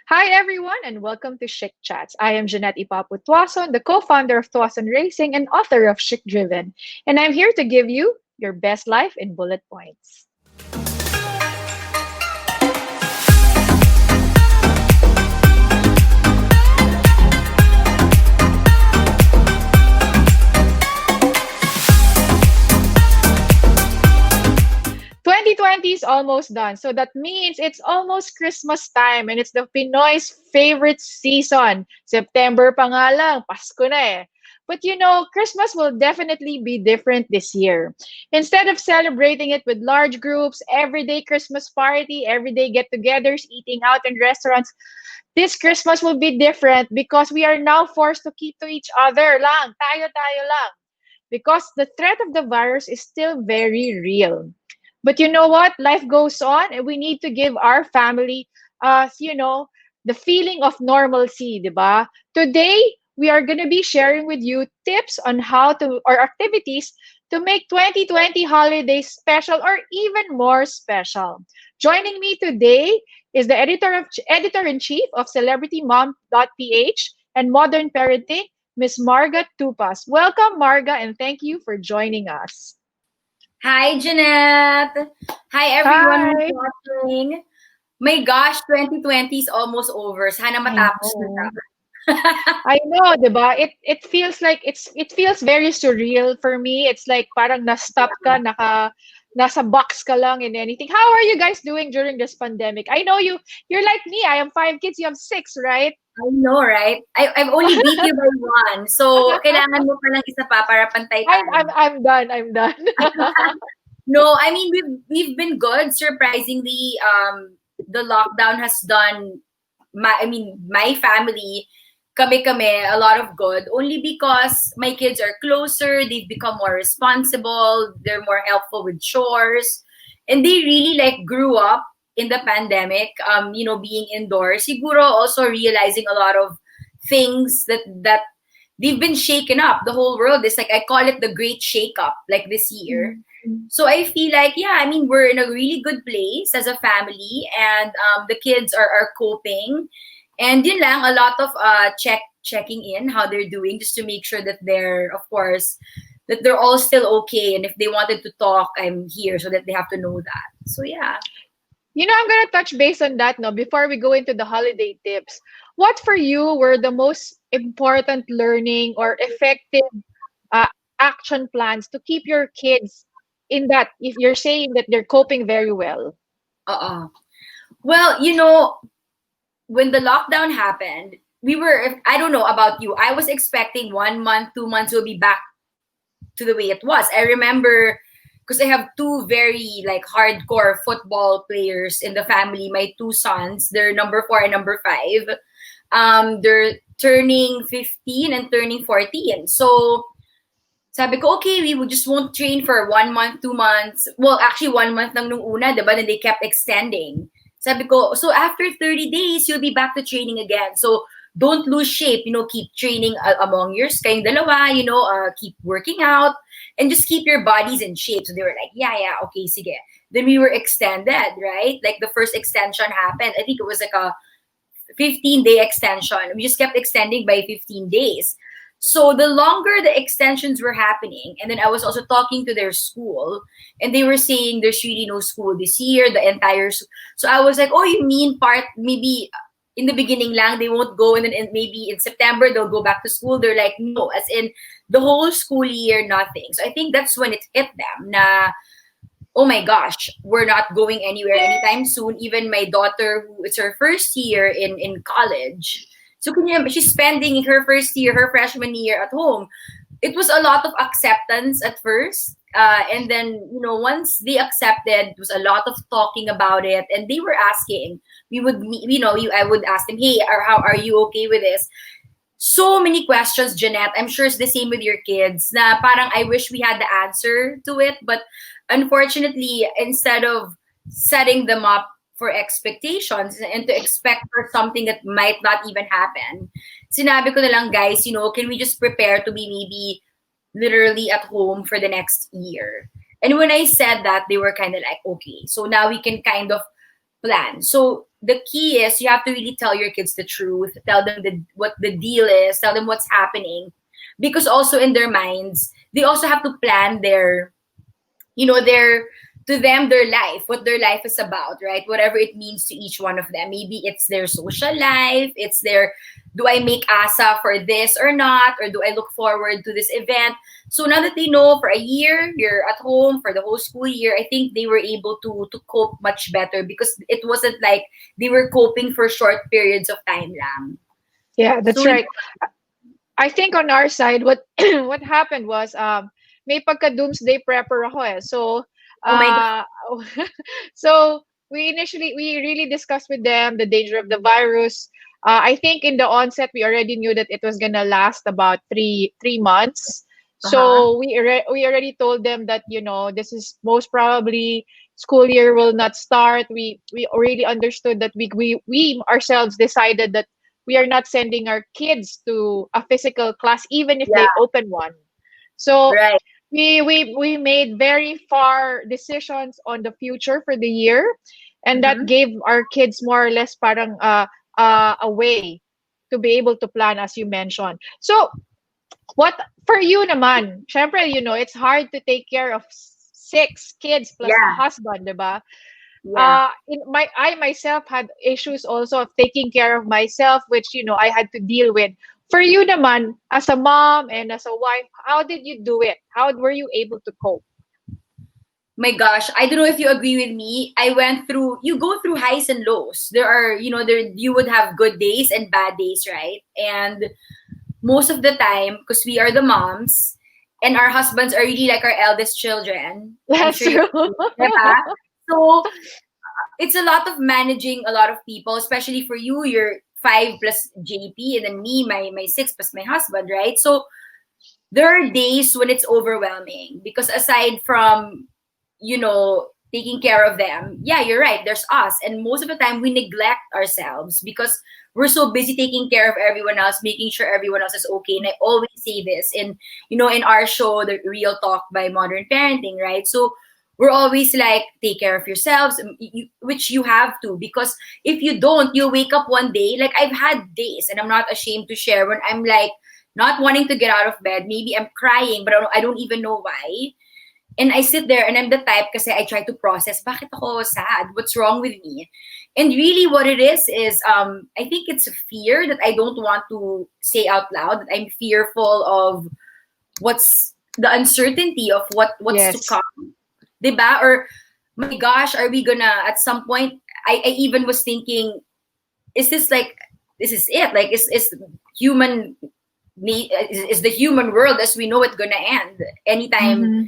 Hi, everyone, and welcome to Chic Chats. I am Jeanette Ipapo-Tuason, the co-founder of Tuason Racing and author of Chicdriven, and I'm here to give you your best life in bullet points. 2020 is almost done. So that means it's almost Christmas time and it's the Pinoy's favorite season. September pa nga lang, Pasko na eh. But Christmas will definitely be different this year. Instead of celebrating it with large groups, everyday Christmas party, everyday get-togethers, eating out in restaurants, this Christmas will be different because we are now forced to keep to each other lang. Tayo lang. Because the threat of the virus is still very real. But you know what? Life goes on, and we need to give our family, the feeling of normalcy, diba? Today, we are going to be sharing with you tips on how to, or activities to make 2020 holidays special or even more special. Joining me today is the editor-in-chief of CelebrityMom.ph and Modern Parenting, Miss Marga Tupaz. Welcome, Marga, and thank you for joining us. Hi, Jeanette. Hi, everyone Hi. who's watching. My gosh, 2020 is almost over. Sana matapos na. I know, 'di ba? It feels like it feels very surreal for me. It's like parang na-stop ka, nasa box ka lang in anything. How are you guys doing during this pandemic? I know you're like me. I have 5 kids, you have 6, right? I know, right? I've only beat you by one. So, kailangan mo pa ng isa pa para pantay tayo. I'm done. I'm done. No, I mean, we've been good. Surprisingly, the lockdown has done, my family, kami, a lot of good. Only because my kids are closer, they've become more responsible, they're more helpful with chores, and they really like grew up in the pandemic. Being indoors, siguro also realizing a lot of things that they've been shaken up. The whole world is like, I call it the great shake up, like this year. So I feel like, we're in a really good place as a family, and the kids are coping. And yun lang, a lot of checking in how they're doing, just to make sure that they're, of course, that they're all still okay. And if they wanted to talk, I'm here, so that they have to know that. So yeah. I'm gonna touch base on that now before we go into the holiday tips. What for you were the most important learning or effective uh, action plans to keep your kids in that, if you're saying that they're coping very well? Well, when the lockdown happened, I don't know about you, I was expecting 1 month, 2 months will be back to the way it was. I remember, because I have two very like hardcore football players in the family, my two sons, they're number 4 and number 5. They're turning 15 and turning 14. So sabi ko, okay, we just won't train for 1 month, 2 months. Well, actually 1 month lang nung una, diba? Then they kept extending. Sabi ko, so after 30 days, you'll be back to training again. So don't lose shape, keep training among yours, kayong dalawa, keep working out, and just keep your bodies in shape. So they were like, yeah, okay, sige. Then we were extended, right? Like the first extension happened. I think it was like a 15-day extension. We just kept extending by 15 days. So the longer the extensions were happening, and then I was also talking to their school, and they were saying there's really no school this year, the entire. So I was like, oh, you mean maybe in the beginning lang they won't go, and then maybe in September they'll go back to school. They're like, no, as in the whole school year, nothing. So I think that's when it hit them na, oh my gosh, we're not going anywhere anytime soon. Even my daughter, who it's her first year in college. So she's spending her first year, her freshman year at home. It was a lot of acceptance at first. And then, once they accepted, it was a lot of talking about it. And they were asking, I would ask them, hey, how are you okay with this? So many questions, Jeanette. I'm sure it's the same with your kids. Na parang I wish we had the answer to it. But unfortunately, instead of setting them up for expectations and to expect for something that might not even happen, sinabi ko na lang, guys, can we just prepare to be maybe literally at home for the next year? And when I said that, they were kind of like, okay, so now we can kind of plan. So the key is you have to really tell your kids the truth, tell them what the deal is, tell them what's happening, because also in their minds they also have to plan their to them their life, what their life is about, right? Whatever it means to each one of them. Maybe it's their social life, it's their, do I make asa for this or not, or do I look forward to this event? So now that they know for a year you're at home for the whole school year, I think they were able to cope much better, because it wasn't like they were coping for short periods of time lang. Yeah, that's So right. I think on our side, what what happened was may pagka doomsday prepper ako eh. So oh my god, uh so we really discussed with them the danger of the virus. I think in the onset we already knew that it was gonna last about three months. uh-huh. So we already told them that this is most probably school year will not start. We already understood that we ourselves decided that we are not sending our kids to a physical class even if they Yeah, open one. So right. we made very far decisions on the future for the year, and that Mm-hmm. gave our kids more or less parang a way to be able to plan as you mentioned. So what for you naman? Syempre, it's hard to take care of six kids plus a Yeah, husband, 'di ba? yeah. I myself had issues also of taking care of myself, which I had to deal with. For you naman, as a mom and as a wife, how did you do it? How were you able to cope? My gosh, I don't know if you agree with me. You go through highs and lows. There are, you would have good days and bad days, right? And most of the time, because we are the moms and our husbands are really like our eldest children, I'm That's sure you true. agree, diba? So it's a lot of managing a lot of people, especially for you, you're five plus JP, and then me, my six plus my husband, right? So there are days when it's overwhelming, because aside from taking care of them, yeah, you're right, there's us, and most of the time we neglect ourselves because we're so busy taking care of everyone else, making sure everyone else is okay. And I always say this in our show, the Real Talk by Modern Parenting, right? So we're always like, take care of yourselves, which you have to, because if you don't, you'll wake up one day, like I've had days, and I'm not ashamed to share, when I'm like not wanting to get out of bed. Maybe I'm crying, but I don't even know why. And I sit there and I'm the type, kasi I try to process, bakit ako sad? What's wrong with me? And really what it is I think it's a fear that I don't want to say out loud, that I'm fearful of what's the uncertainty of what's to Yes. come. Diba? Or, my gosh, are we gonna, at some point, I even was thinking, is this like, this is it? Like, is human is the human world as we know it gonna end anytime Mm-hmm.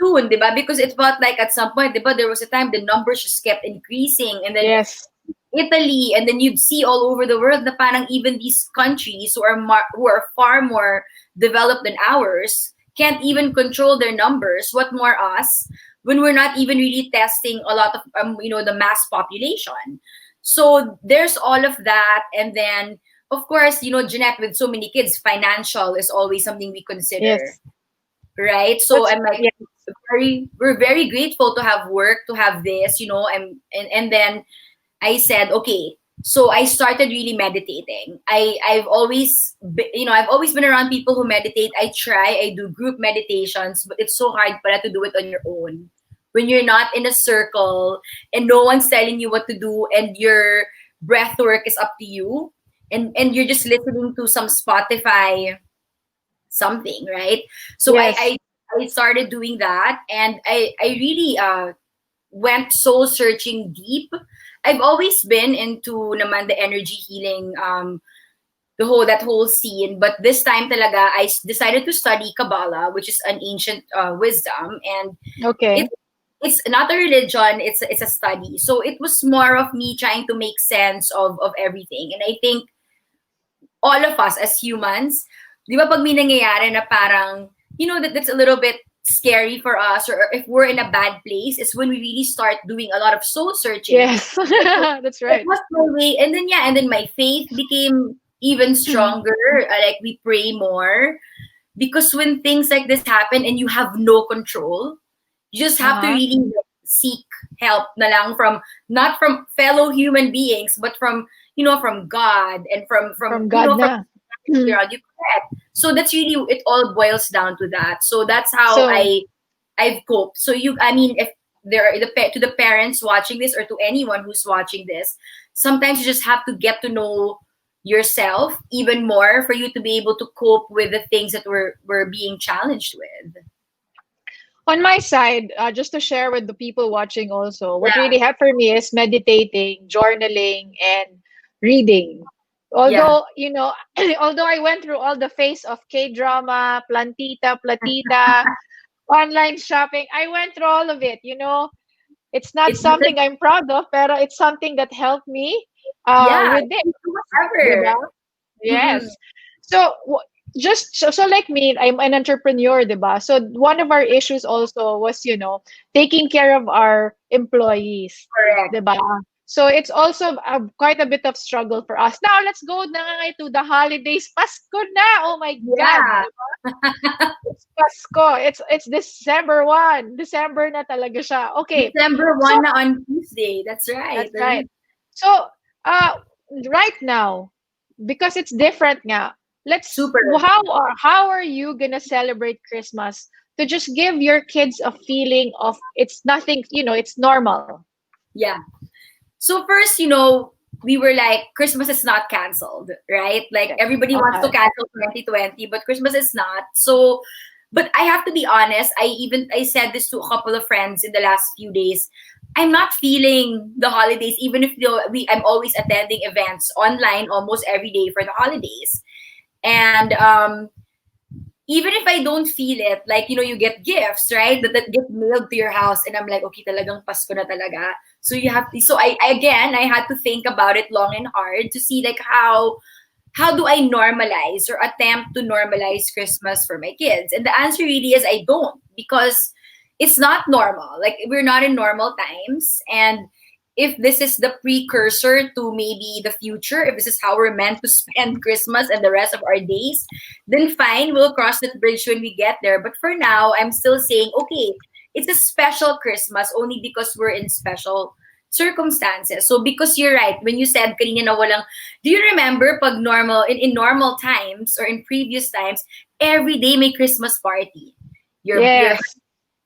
soon, di ba? Because it felt like at some point, di ba, there was a time the numbers just kept increasing, and then Yes. Italy, and then you'd see all over the world na parang even these countries who are far more developed than ours can't even control their numbers. What more us, when we're not even really testing a lot of the mass population. So there's all of that, and then of course, Jeanette, with so many kids, financial is always something we consider, Yes. right? So That's I'm like, yeah. we're very grateful to have work, to have this, and then I said, okay. So I started really meditating. I've always been around people who meditate. I do group meditations, but it's so hard pala to do it on your own. When you're not in a circle and no one's telling you what to do, and your breath work is up to you, and you're just listening to some Spotify something, right? So Yes. I started doing that, and I really went soul searching deep. I've always been into naman the energy healing, that whole scene, but this time talaga I decided to study Kabbalah, which is an ancient wisdom, and it Okay. it's not a religion, it's a study. So it was more of me trying to make sense of everything. And I think all of us as humans, di ba, pag may nangyayari na parang, that's a little bit scary for us, or if we're in a bad place, is when we really start doing a lot of soul searching. Yes. That's It right. was my way. And then, yeah, and then my faith became even stronger. Like, we pray more. Because when things like this happen and you have no control, you just have to Uh-huh. really seek help na lang from, not from fellow human beings, but from, from God, and from From God from na. around you. Correct. So that's really, it all boils down to that. So that's how So, I've coped. So I mean, if there are to the parents watching this, or to anyone who's watching this, sometimes you just have to get to know yourself even more for you to be able to cope with the things that we're being challenged with. on my side, just to share with the people watching also, what Yeah, really helped for me is meditating, journaling, and reading. yeah. Although, although I went through all the phase of K-drama, plantita, platita, online shopping, I went through all of it. It's not It doesn't. something I'm proud of, pero it's something that helped me Yeah, with it, whatever. diba? Mm-mm. Yes. So just so like me, I'm an entrepreneur, diba? So one of our issues also was, taking care of our employees, Correct. diba? So it's also quite a bit of struggle for us. Now let's go na nga to the holidays. Pasko na. Oh my God. Yeah. It's Pasko. It's December 1. December na talaga siya. Okay. December So 1 na on Tuesday. That's right. that's right. So uh right now, because it's different nga, Super. how are you gonna celebrate Christmas to just give your kids a feeling of it's nothing, it's normal. Yeah. So first, we were like, Christmas is not canceled, right? Like, Okay. everybody wants to Okay. cancel 2020, but Christmas is not. So, but I have to be honest, I said this to a couple of friends in the last few days. I'm not feeling the holidays, even if I'm always attending events online almost every day for the holidays. And even if I don't feel it, like, you get gifts, right? That get mailed to your house. And I'm like, okay, talagang Pasko na talaga. So I had to think about it long and hard to see, like, how do I normalize or attempt to normalize Christmas for my kids? And the answer really is I don't, because it's not normal. Like, we're not in normal times. And if this is the precursor to maybe the future, if this is how we're meant to spend Christmas and the rest of our days, then fine, we'll cross that bridge when we get there. But for now, I'm still saying, okay, it's a special Christmas only because we're in special circumstances. So because you're right, when you said kanina na walang, do you remember pag in normal times or in previous times, every day may Christmas party. Your Yes.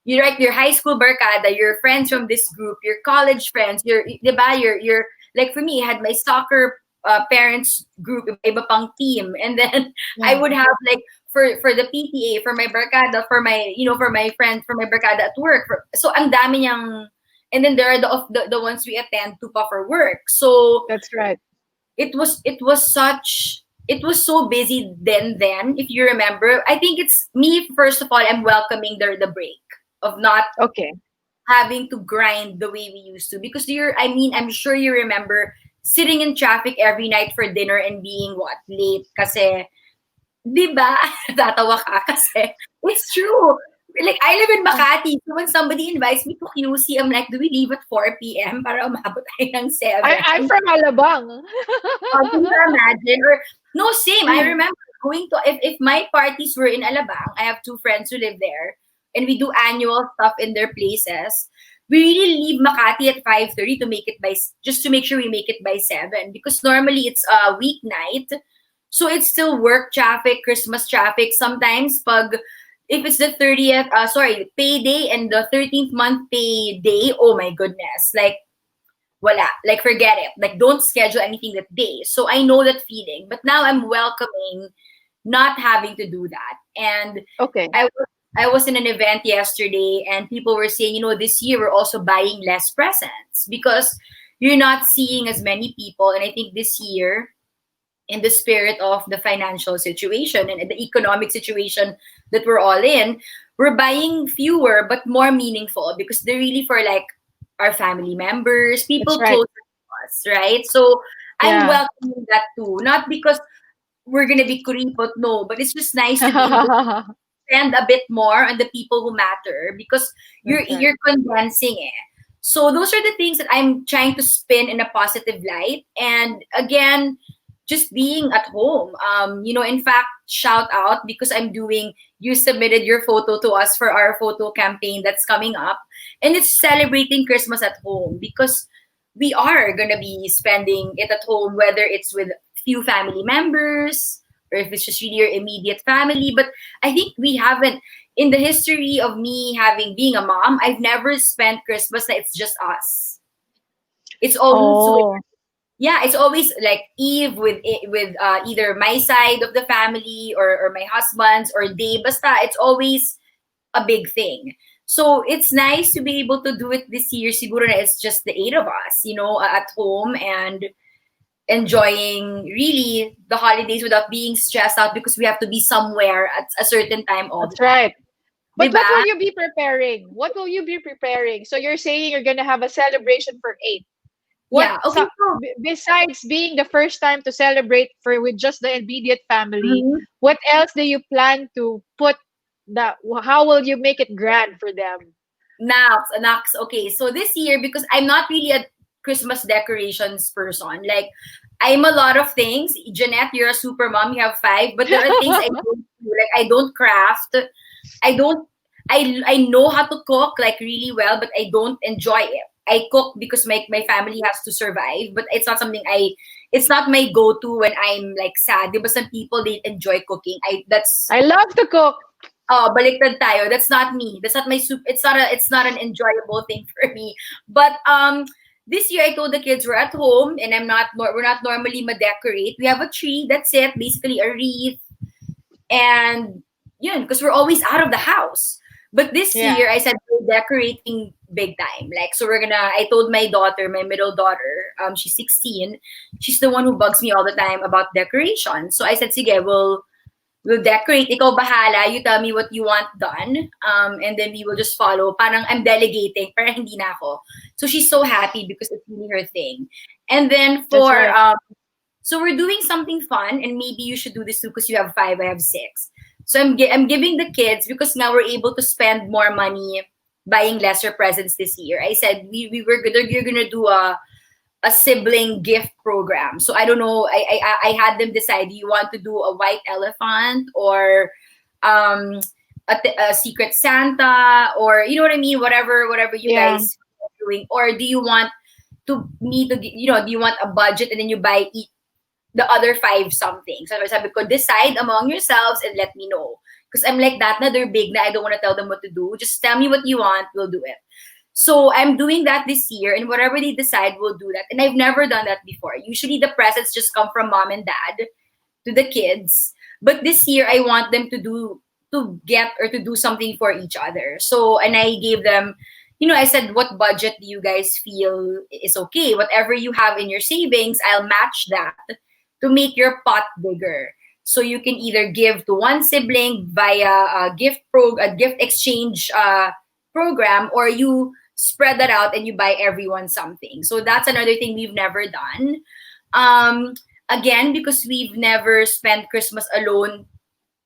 you're like your high school barkada, your friends from this group, your college friends, diba, your like for me, I had my soccer parents group, iba pang team, and then I Mm. would have like for the PTA, for my barkada, for my for my friends, for my barkada at work. So ang dami niyang, and then there are the ones we attend to pa for work. So That's right. it was so busy then, if you remember. I think it's me, first of all, I'm welcoming the break of not Okay. having to grind the way we used to, because I'm sure you remember sitting in traffic every night for dinner and being what, late kasi, di ba? Tatawa ka kasi it's true. Like, I live in Makati, so when somebody invites me to QC, I'm like, do we leave at 4 p.m. para umabot tayo ng 7? I'm from Alabang. Can you imagine? Or no, same. I remember going to, if my parties were in Alabang, I have two friends who live there, and we do annual stuff in their places. We really leave Makati at 5:30 to make it just to make sure we make it by 7, because normally it's a weeknight, so it's still work traffic, Christmas traffic. Sometimes if it's the 30th, payday and the 13th month payday, oh my goodness, like, wala, like, forget it, like, don't schedule anything that day. So I know that feeling, but now I'm welcoming not having to do that. And Okay. I was in an event yesterday, and people were saying, this year we're also buying less presents because you're not seeing as many people. And I think this year, in the spirit of the financial situation and the economic situation that we're all in, we're buying fewer but more meaningful, because they're really for, like, our family members, That's people right. closer to us, right? So I'm Yeah. welcoming that too. Not because we're gonna be kuripot, no, but it's just nice to be able to spend a bit more on the people who matter, because you're That's right. you're condensing it. So those are the things that I'm trying to spin in a positive light. And again, just being at home. In fact, shout out because I'm doing, you submitted your photo to us for our photo campaign that's coming up. And it's celebrating Christmas at home because we are going to be spending it at home, whether it's with few family members or if it's just really your immediate family. But I think we haven't, in the history of me being a mom, I've never spent Christmas that it's just us. It's always Oh, yeah, it's always like Eve with either my side of the family or my husband's or they. Basta, it's always a big thing. So it's nice to be able to do it this year. Siguro na it's just the 8 of us, at home and enjoying really the holidays without being stressed out because we have to be somewhere at a certain time all the that's time. right. But what will Diba? you be preparing? What will you be preparing? So you're saying you're gonna have a celebration for 8. What Yeah. Okay. So, besides being the first time to celebrate for with just the immediate family, mhm. what else do you plan to put that? How will you make it grand for them? Nax. Okay, so this year, because I'm not really a Christmas decorations person, like I'm a lot of things. Jeanette, you're a super mom. You have five, but there are things I don't do. Like I don't craft. I don't. I know how to cook like really well, but I don't enjoy it. I cook because my family has to survive, but it's not something I. It's not my go-to when I'm like sad. But some people they enjoy cooking. That's I love to cook. oh, baliktad tayo. That's not me. That's not my soup. It's not an enjoyable thing for me. But this year I told the kids we're at home and we're not normally ma-decorate. We have a tree, that's it, basically a wreath and because we're always out of the house. But this Yeah. year I said we're decorating big time. Like so I told my daughter, my middle daughter, she's 16. She's the one who bugs me all the time about decoration. So I said, sige, we'll decorate. Ikaw bahala. You tell me what you want done. And then we will just follow. Parang I'm delegating. Pero hindi na ako. So she's so happy because it's really her thing. And then That's right. so we're doing something fun. And maybe you should do this too because you have 5, I have 6. So I'm giving the kids because now we're able to spend more money buying lesser presents this year. I said we were good. You're gonna do a sibling gift program. So I don't know. I had them decide. Do you want to do a white elephant or um a secret Santa or you know what I mean? Whatever you Yeah. guys are doing. Or do you want do you want a budget and then you buy the other 5 something? So sabi ko, decide among yourselves and let me know. Because I'm like that na they're big na I don't want to tell them what to do. Just tell me what you want, we'll do it. So I'm doing that this year, and whatever they decide, we'll do that. And I've never done that before. Usually the presents just come from mom and dad to the kids. But this year I want them to get or to do something for each other. So and I gave them, I said, what budget do you guys feel is okay? Whatever you have in your savings, I'll match that to make your pot bigger. So you can either give to one sibling via a gift exchange program, or you spread that out and you buy everyone something. So that's another thing we've never done. Um, Again, because we've never spent Christmas alone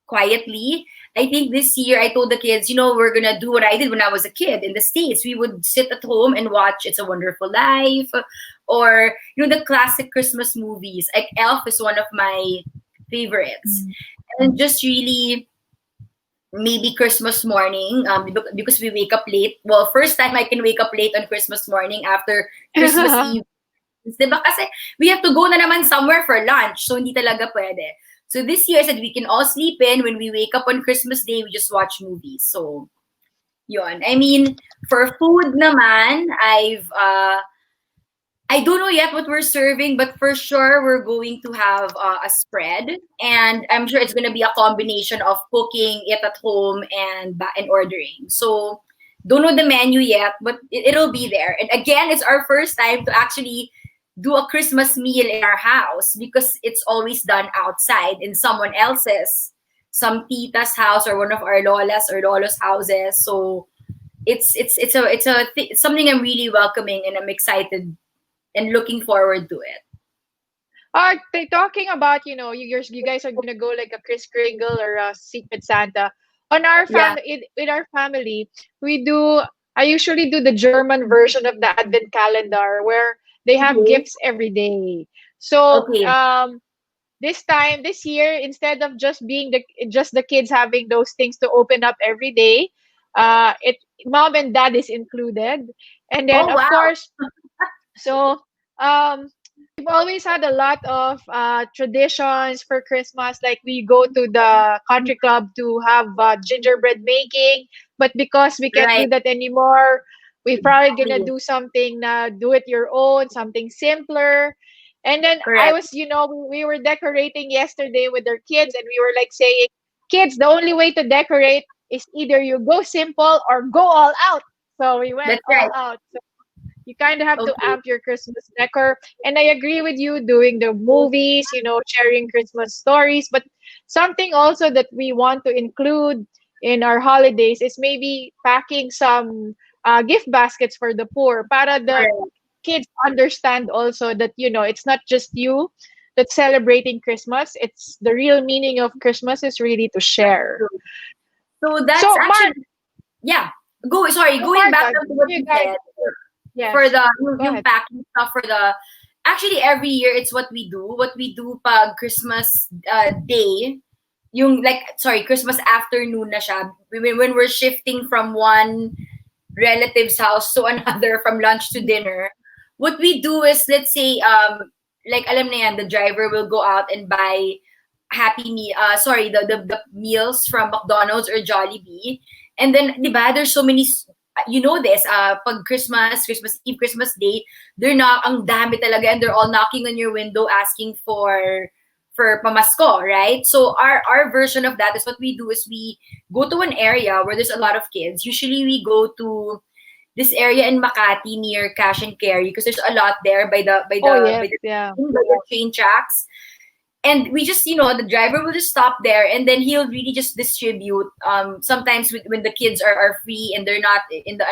quietly. I think this year I told the kids, we're gonna do what I did when I was a kid in the States. We would sit at home and watch It's a Wonderful Life or the classic Christmas movies. Like Elf is one of my favorites. Mm. And just really maybe Christmas morning, because we wake up late. Well, first time I can wake up late on Christmas morning after Christmas Eve. Diba? Kasi we have to go na naman somewhere for lunch. So, hindi talaga pwede. So, this year, I said we can all sleep in. When we wake up on Christmas Day, we just watch movies. So, yun. I mean, for food naman, I don't know yet what we're serving, but for sure we're going to have a spread, and I'm sure it's going to be a combination of cooking it at home and ordering. So don't know the menu yet, but it'll be there. And again, it's our first time to actually do a Christmas meal in our house because it's always done outside in someone else's, some tita's house or one of our lolas or lolos houses. So it's something I'm really welcoming and I'm excited and looking forward to it. Are they talking about, you guys are gonna go like a Chris Kringle or a Secret Santa? On our Yeah. family, in our family, we do. I usually do the German version of the Advent calendar where they have Okay. gifts every day. So Okay. this year, instead of just the kids having those things to open up every day, it mom and dad is included. And then Oh of wow. course, so we've always had a lot of traditions for Christmas. Like we go to the country club to have gingerbread making, but because we can't Right. do that anymore, we're probably gonna Exactly. do something do it your own, something simpler. And then I Correct. was, we were decorating yesterday with our kids, and we were like saying, kids, the only way to decorate is either you go simple or go all out. So we went That's all right. out. You kind of have to Okay. amp your Christmas decor. And I agree with you doing the movies, sharing Christmas stories. But something also that we want to include in our holidays is maybe packing some gift baskets for the poor. Para the Correct. kids understand also that, it's not just you that's celebrating Christmas. It's the real meaning of Christmas is really to share. True. So that's So, Mark, actually, yeah. Sorry, so going back Marga, to what you you guys, said for yes, the go yung ahead. packing stuff for the actually every year it's what we do. What we do pag Christmas day, yung like sorry, Christmas afternoon na siya. When we're shifting from one relative's house to another from lunch to dinner, what we do is let's say like alam na yan, the driver will go out and buy the meals from McDonald's or Jollibee. And then, di ba, there's so many, you know this, pag Christmas Eve, Christmas Day, they're not, ang dami talaga, and they're all knocking on your window asking for pamasko, right? So our version of that is what we do is we go to an area where there's a lot of kids. Usually we go to this area in Makati near Cash and Carry because there's a lot there Oh, yes, yeah. by the train tracks. And we just, the driver will just stop there and then he'll really just distribute. Sometimes when the kids are free and they're not in the,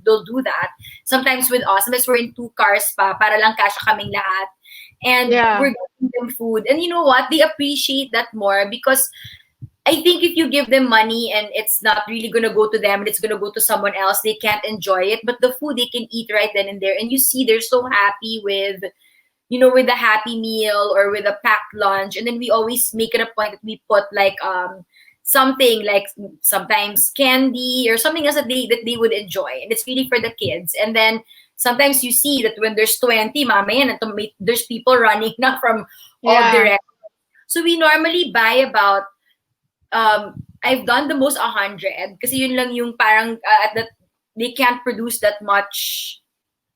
they'll do that. Sometimes with us, sometimes we're in two cars pa, para lang kasya kaming lahat. And Yeah. we're giving them food. And you know what? They appreciate that more because I think if you give them money and it's not really gonna go to them and it's gonna go to someone else, they can't enjoy it. But the food they can eat right then and there. And you see they're so happy with with a happy meal or with a packed lunch. And then we always make it a point that we put like something like sometimes candy or something else that they would enjoy. And it's really for the kids. And then sometimes you see that when there's 20, mamaya, there's people running na from all Yeah. directions. So we normally buy about I've done the most 100 kasi yun lang yung parang at that they can't produce that much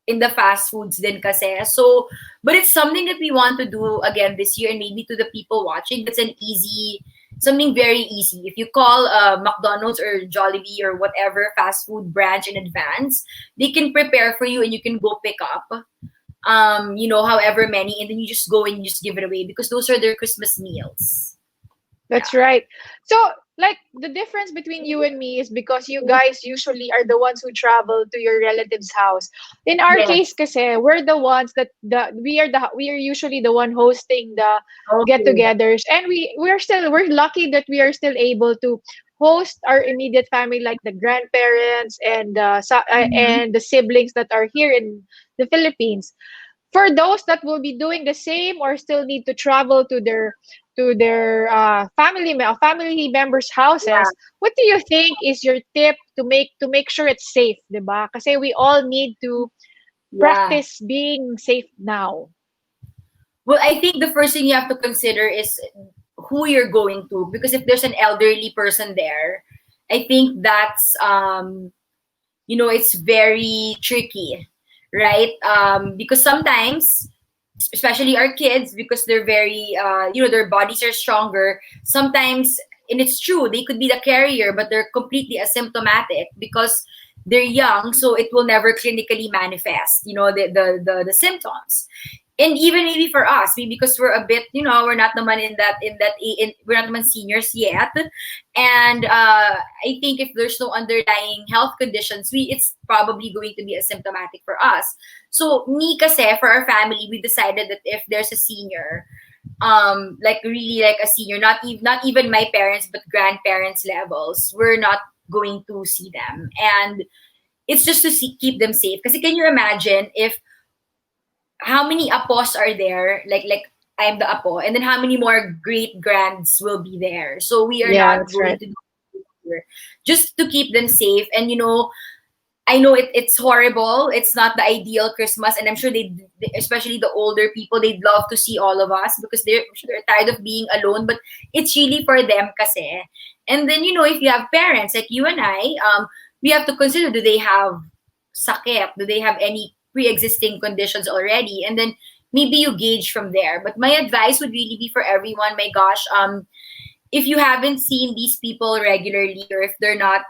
in the fast foods din kasi. So, but it's something that we want to do again this year and maybe to the people watching. That's something very easy. If you call McDonald's or Jollibee or whatever fast food branch in advance, they can prepare for you and you can go pick up, however many, and then you just go and you just give it away because those are their Christmas meals. That's right. So, like, the difference between you and me is because you guys usually are the ones who travel to your relative's house. In our Yes. case, kasi we're the ones that we are usually the one hosting the Okay. get-togethers, and we're lucky that we are still able to host our immediate family, like the grandparents Mhm. and the siblings that are here in the Philippines. For those that will be doing the same or still need to travel to their family members' Yeah. houses, what do you think is your tip to make sure it's safe, 'di ba? Kasi we all need to Yeah. practice being safe now. Well, I think the first thing you have to consider is who you're going to because if there's an elderly person there, I think that's it's very tricky, right? Because sometimes especially our kids because they're very their bodies are stronger sometimes, and it's true they could be the carrier but they're completely asymptomatic because they're young, so it will never clinically manifest the symptoms. And even maybe for us, maybe because we're a bit, we're not naman we're not naman seniors yet. And I think if there's no underlying health conditions, it's probably going to be asymptomatic for us. So me kasi, for our family, we decided that if there's a senior, like really like a senior, not even my parents, but grandparents levels, we're not going to see them. And it's just to keep them safe. Kasi can you imagine if how many apos are there? Like I'm the apo, and then how many more great grands will be there. So we are Yeah, not that's going right. to do it here, just to keep them safe. And I know it's horrible. It's not the ideal Christmas, and I'm sure especially the older people, they'd love to see all of us because they're tired of being alone. But it's really for them, kasi. And then if you have parents like you and I, we have to consider: do they have sakit? Do they have any pre-existing conditions already? And then maybe you gauge from there. But my advice would really be for everyone. My gosh, if you haven't seen these people regularly, or if they're not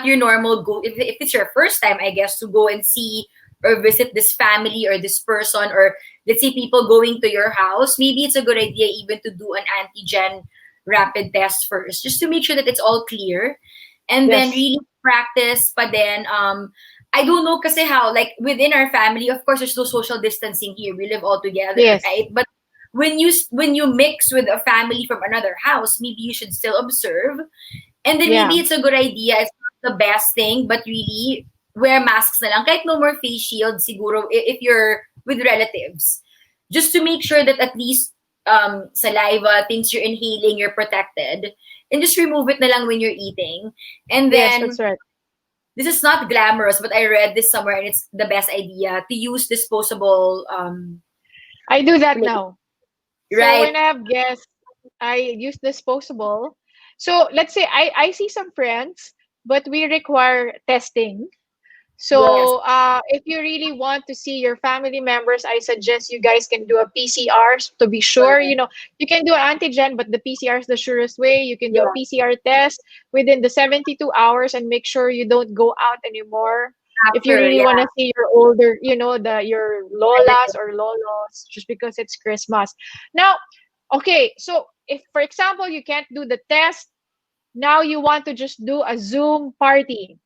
your normal go, if it's your first time, I guess, to go and see or visit this family or this person, or let's say people going to your house, maybe it's a good idea even to do an antigen rapid test first, just to make sure that it's all clear, and then Yes. really practice. But then I don't know kasi how, like, within our family, of course there's no social distancing here, we live all together, Yes. right? But when you mix with a family from another house, maybe you should still observe, and then Yeah. maybe it's a good idea. It's not the best thing, but really wear masks na lang. Kahit no more face shield siguro if you're with relatives. Just to make sure that at least saliva, things you're inhaling, you're protected. And just remove it na lang when you're eating. And Yes, that's then, right. this is not glamorous, but I read this somewhere and it's the best idea to use disposable I do that plate. now. So Right? when I have guests, I use disposable. So let's say I see some friends, but we require testing. Yes. So if you really want to see your family members, I suggest you guys can do a PCR to be sure. Correct. You can do an antigen, but the PCR is the surest way. You can do a Yeah. PCR test within the 72 hours and make sure you don't go out anymore. If you After, really yeah. want to see your older, your lolas Relative. or lolos, just because it's Christmas. Now, okay, so if, for example, you can't do the test, now you want to just do a Zoom party.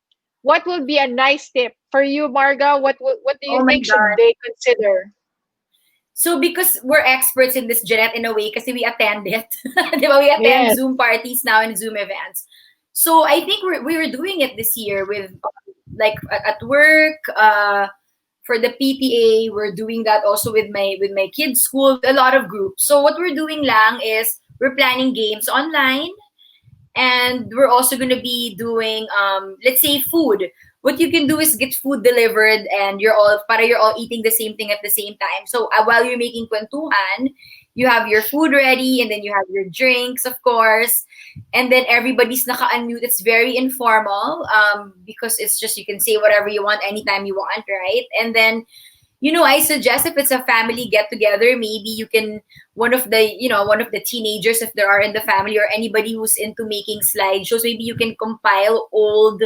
What will be a nice tip for you, Marga? What do you Oh my think should God. they consider? So because we're experts in this, Jeanette, in a way, kasi we attend it. Di ba? We attend Yes, Zoom parties now and Zoom events. So I think we were doing it this year with, like, at work, for the PTA, we're doing that also with my kids' school, with a lot of groups. So what we're doing lang is we're planning games online, and we're also going to be doing, let's say, food. What you can do is get food delivered, and you're all eating the same thing at the same time. So while you're making kwentuhan, you have your food ready, and then you have your drinks, of course, and then everybody's naka-unmute. It's very informal, because it's just, you can say whatever you want anytime you want, right? And then, I suggest, if it's a family get together, maybe you can, one of the teenagers, if there are in the family, or anybody who's into making slideshows, maybe you can compile old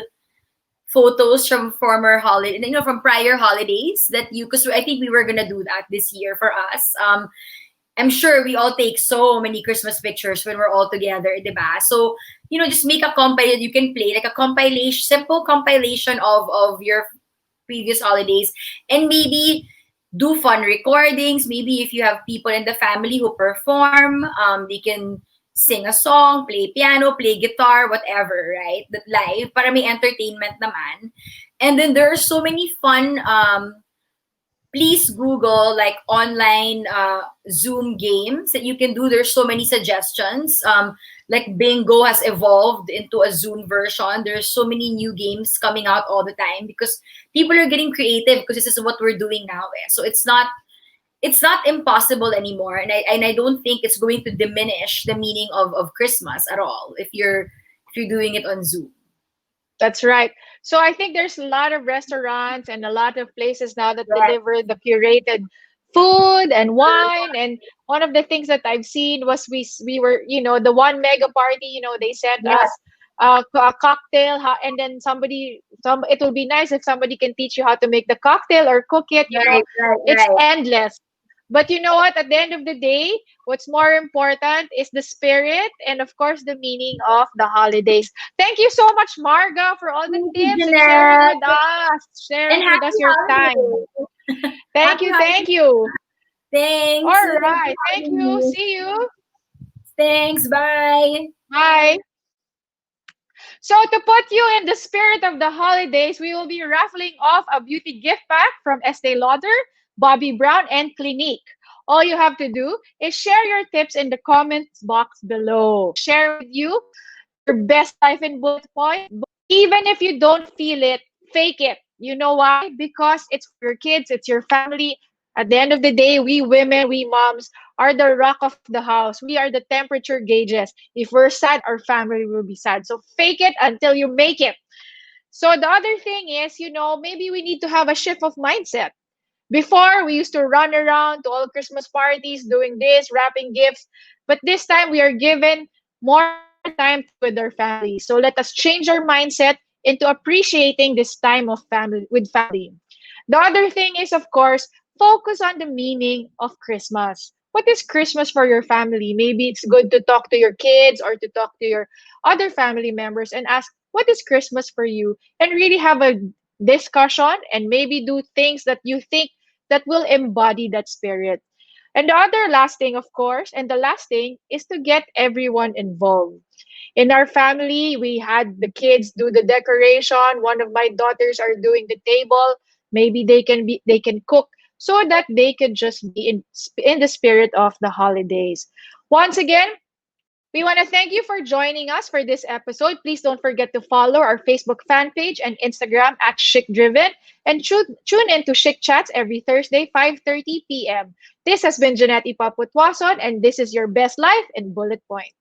photos from former holiday, from prior holidays, that because I think we were gonna do that this year for us. I'm sure we all take so many Christmas pictures when we're all together, diba? So, just make a compile. You can play like a compilation, simple compilation of your previous holidays, and maybe do fun recordings. Maybe if you have people in the family who perform, they can sing a song, play piano, play guitar, whatever, right? That live, para may entertainment naman. And then there are so many fun, please Google, like, online Zoom games that you can do. There's so many suggestions. Like, Bingo has evolved into a Zoom version. There's so many new games coming out all the time because people are getting creative, because this is what we're doing now. So it's not impossible anymore, and I don't think it's going to diminish the meaning of Christmas at all if you're doing it on Zoom. that's right. So I think there's a lot of restaurants and a lot of places now that Right. deliver the curated food and wine. And one of the things that I've seen was we were, the one mega party. They sent Yeah. us a cocktail, and then it will be nice if somebody can teach you how to make the cocktail or cook it. Right. Right. It's Right. endless. But you know what? At the end of the day, what's more important is the spirit and, of course, the meaning of the holidays. Thank you so much, Marga, for all the Thank you, tips and Jeanette. And sharing with happy us your time. holidays. Thank Happy you. Thank holidays. you. Thanks. All Thanks for right. Thank having you. me. See you. Thanks. Bye. Bye. So, to put you in the spirit of the holidays, we will be raffling off a beauty gift pack from Estee Lauder, Bobbi Brown, and Clinique. All you have to do is share your tips in the comments box below. We'll share with you your best life in bullet points. Even if you don't feel it, fake it. You know why? Because it's for your kids, it's your family. At the end of the day, we women, we moms are the rock of the house. We are the temperature gauges. If we're sad, our family will be sad. So fake it until you make it. So the other thing is, maybe we need to have a shift of mindset. Before, we used to run around to all Christmas parties, doing this, wrapping gifts. But this time, we are given more time to be with our family. So let us change our mindset into appreciating this time of family with family. The other thing is, of course, focus on the meaning of Christmas. What is Christmas for your family? Maybe it's good to talk to your kids or to talk to your other family members and ask, what is Christmas for you? And really have a discussion and maybe do things that you think that will embody that spirit. And the other last thing, of course, and the last thing is to get everyone involved. In our family, we had the kids do the decoration. One of my daughters are doing the table. Maybe they can cook so that they can just be in the spirit of the holidays. Once again, we want to thank you for joining us for this episode. Please don't forget to follow our Facebook fan page and Instagram at Chicdriven and tune in to Chic Chats every Thursday, 5:30 p.m. This has been Jeanette Ipapo-Tuason, and this is your best life in bullet points.